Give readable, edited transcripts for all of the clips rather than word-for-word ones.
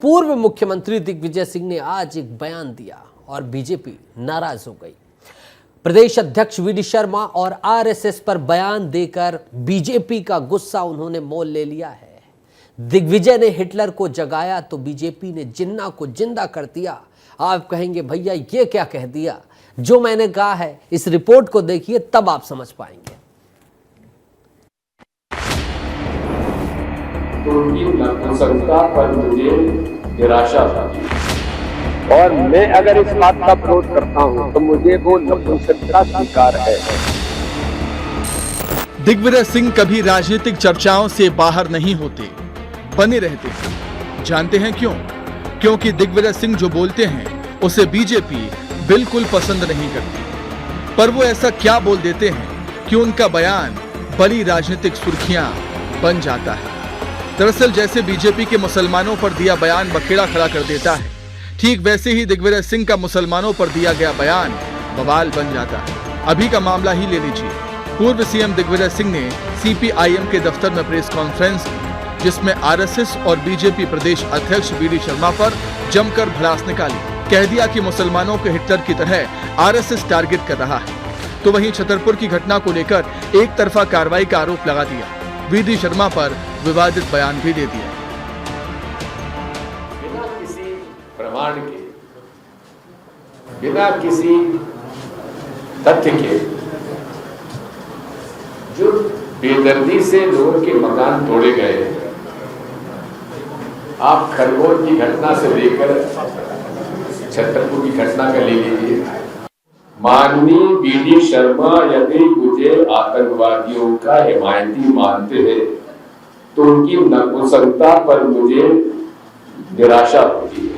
पूर्व मुख्यमंत्री दिग्विजय सिंह ने आज एक बयान दिया और बीजेपी नाराज हो गई। प्रदेश अध्यक्ष वी डी शर्मा और आरएसएस पर बयान देकर बीजेपी का गुस्सा उन्होंने मोल ले लिया है। दिग्विजय ने हिटलर को जगाया तो बीजेपी ने जिन्ना को जिंदा कर दिया। आप कहेंगे भैया ये क्या कह दिया? जो मैंने कहा है इस रिपोर्ट को देखिए तब आप समझ पाएंगे। उनकी नपुंसकता पर मुझे निराशा हुई और मैं अगर इस बात का विरोध करता हूं तो मुझे वो नपुंसकता स्वीकार है। दिग्विजय सिंह कभी राजनीतिक चर्चाओं से बाहर नहीं होते, बने रहते हैं। जानते हैं क्यों? क्योंकि दिग्विजय सिंह जो बोलते हैं उसे बीजेपी बिल्कुल पसंद नहीं करती। पर वो ऐसा क्या बोल देते हैं कि उनका बयान बड़ी राजनीतिक सुर्खियां बन जाता है। दरअसल जैसे बीजेपी के मुसलमानों पर दिया बयान बखेड़ा खड़ा कर देता है, ठीक वैसे ही दिग्विजय सिंह का मुसलमानों पर दिया गया बयान बवाल बन जाता है। अभी का मामला ही ले लीजिए। पूर्व सीएम दिग्विजय सिंह ने सीपीआईएम के दफ्तर में प्रेस कॉन्फ्रेंस की, जिसमें आरएसएस और बीजेपी प्रदेश अध्यक्ष वी डी शर्मा पर जमकर भड़ास निकाली। कह दिया कि मुसलमानों के हिटलर की तरह आरएसएस टारगेट कर रहा है। तो वहीं छतरपुर की घटना को लेकर एक तरफा कार्रवाई का आरोप लगा दिया। वी डी शर्मा पर विवादित बयान भी दे दिया। बिना किसी प्रमाण के, बिना किसी तथ्य के जो बेदर्दी से लोगों के मकान तोड़े गए, आप खरगोन की घटना से लेकर छतरपुर की घटना का ले लीजिए। माननीय वी डी शर्मा यदि मुझे आतंकवादियों का हिमायती मानते हैं तो उनकी नपुंसकता पर मुझे निराशा होती है।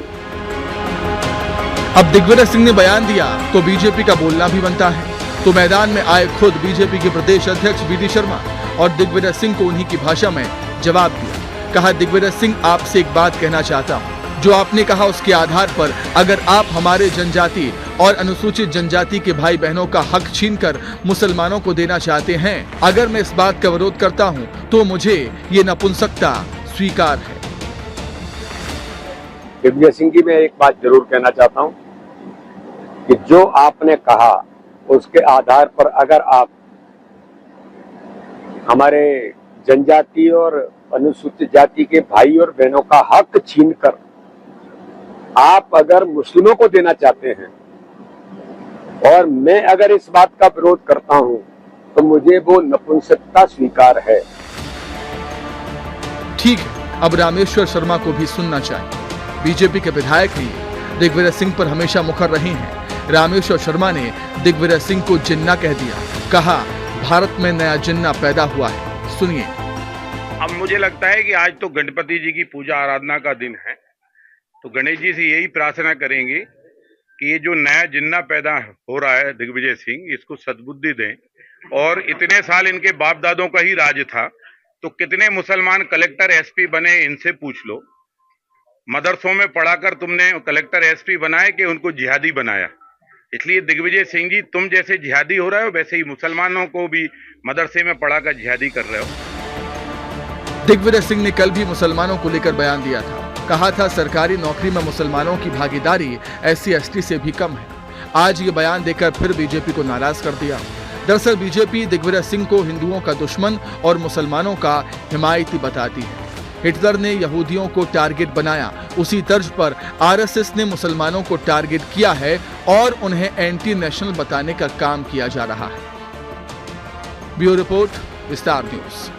अब दिग्विजय सिंह ने बयान दिया तो बीजेपी का बोलना भी बनता है। तो मैदान में आए खुद बीजेपी के प्रदेश अध्यक्ष वी डी शर्मा और दिग्विजय सिंह को उन्हीं की भाषा में जवाब दिया। कहा, दिग्विजय सिंह आपसे एक बात कहना चाहता हूँ। जो आपने कहा उसके आधार पर अगर आप हमारे जनजाति और अनुसूचित जनजाति के भाई बहनों का हक छीनकर मुसलमानों को देना चाहते हैं, अगर मैं इस बात का विरोध करता हूं तो मुझे ये नपुंसकता स्वीकार है। दिग्विजय सिंह जी, मैं एक बात जरूर कहना चाहता हूं कि जो आपने कहा उसके आधार पर अगर आप हमारे जनजाति और अनुसूचित जाति के भाई और बहनों का हक छीनकर आप अगर मुस्लिमों को देना चाहते हैं और मैं अगर इस बात का विरोध करता हूं तो मुझे वो नपुंसकता स्वीकार है। ठीक है, अब रामेश्वर शर्मा को भी सुनना चाहिए। बीजेपी के विधायक ही दिग्विजय सिंह पर हमेशा मुखर रहे हैं। रामेश्वर शर्मा ने दिग्विजय सिंह को जिन्ना कह दिया। कहा, भारत में नया जिन्ना पैदा हुआ है। सुनिए। अब मुझे लगता है कि आज तो गणपति जी की पूजा आराधना का दिन है, तो गणेश जी से यही प्रार्थना करेंगे कि ये जो नया जिन्ना पैदा हो रहा है दिग्विजय सिंह, इसको सद्बुद्धि दें। और इतने साल इनके बाप दादों का ही राज था, तो कितने मुसलमान कलेक्टर एसपी बने इनसे पूछ लो। मदरसों में पढ़ाकर तुमने कलेक्टर एसपी बनाए कि उनको जिहादी बनाया? इसलिए दिग्विजय सिंह जी, तुम जैसे जिहादी हो रहे हो वैसे ही मुसलमानों को भी मदरसे में पढ़ाकर जिहादी कर रहे हो। दिग्विजय सिंह ने कल भी मुसलमानों को लेकर बयान दिया था। कहा था सरकारी नौकरी में मुसलमानों की भागीदारी SC ST से भी कम है। आज ये बयान देकर फिर बीजेपी को नाराज कर दिया। दरअसल बीजेपी दिग्विजय सिंह को हिंदुओं का दुश्मन और मुसलमानों का हिमायती बताती है। हिटलर ने यहूदियों को टारगेट बनाया, उसी तर्ज पर आरएसएस ने मुसलमानों को टारगेट किया है और उन्हें एंटी नेशनल बताने का काम किया जा रहा है। ब्यूरो रिपोर्ट, विस्तार न्यूज।